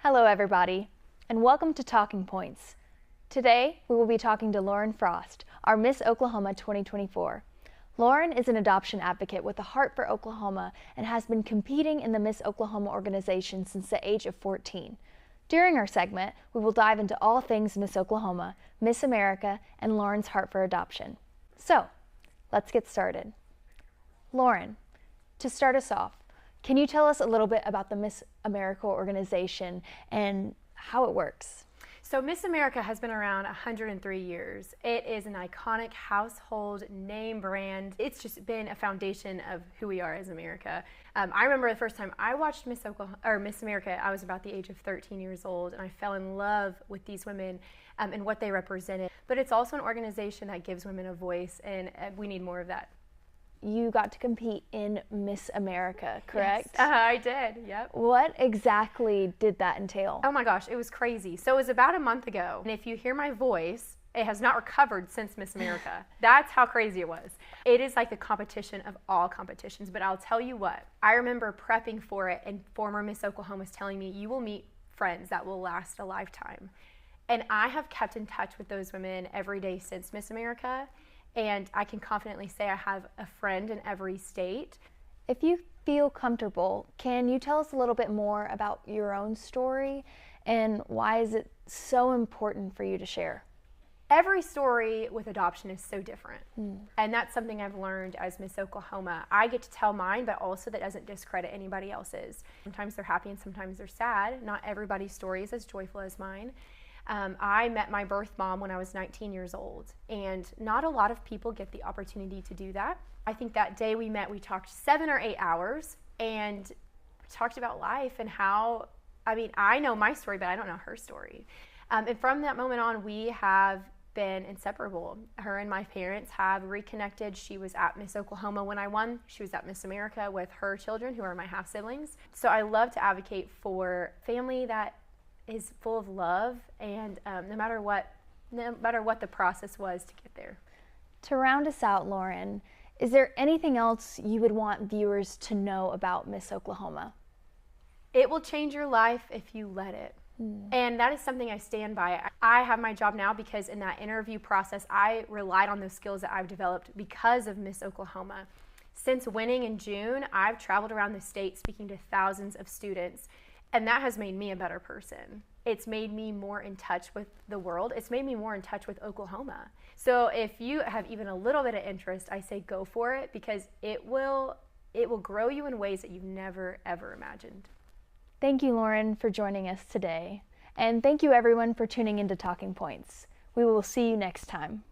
Hello everybody, and welcome to Talking Points. Today, we will be talking to Lauren Frost, our Miss Oklahoma 2024. Lauren is an adoption advocate with a heart for Oklahoma and has been competing in the Miss Oklahoma organization since the age of 14. During our segment, we will dive into all things Miss Oklahoma, Miss America, and Lauren's heart for adoption. So, let's get started. Lauren, to start us off, can you tell us a little bit about the Miss America organization and how it works? So Miss America has been around 103 years. It is an iconic household name brand. It's just been a foundation of who we are as America. I remember the first time I watched Miss America, I was about the age of 13 years old, and I fell in love with these women and what they represented. But it's also an organization that gives women a voice, and we need more of that. You got to compete in Miss America, correct? Yes, I did, yep. What exactly did that entail? Oh my gosh, it was crazy. So it was about a month ago, and if you hear my voice, it has not recovered since Miss America. That's how crazy it was. It is like the competition of all competitions, but I'll tell you what, I remember prepping for it, and former Miss Oklahoma was telling me, you will meet friends that will last a lifetime. And I have kept in touch with those women every day since Miss America. And I can confidently say I have a friend in every state. If you feel comfortable, can you tell us a little bit more about your own story and why is it so important for you to share? Every story with adoption is so different. And that's something I've learned as Miss Oklahoma. I get to tell mine, but also that doesn't discredit anybody else's. Sometimes they're happy and sometimes they're sad. Not everybody's story is as joyful as mine. I met my birth mom when I was 19 years old, and not a lot of people get the opportunity to do that. I think that day we met, we talked 7 or 8 hours, and talked about life and how, I know my story, but I don't know her story. And from that moment on, we have been inseparable. Her and my parents have reconnected. She was at Miss Oklahoma when I won. She was at Miss America with her children, who are my half-siblings. So I love to advocate for family that is full of love, and no matter what the process was to get there. To round us out, Lauren, is there anything else you would want viewers to know about Miss Oklahoma? It will change your life if you let it. And that is something I stand by. I have my job now because in that interview process, I relied on those skills that I've developed because of Miss Oklahoma. Since winning in June, I've traveled around the state speaking to thousands of students. And that has made me a better person. It's made me more in touch with the world. It's made me more in touch with Oklahoma. So if you have even a little bit of interest, I say go for it because it will grow you in ways that you've never, ever imagined. Thank you, Lauren, for joining us today. And thank you, everyone, for tuning into Talking Points. We will see you next time.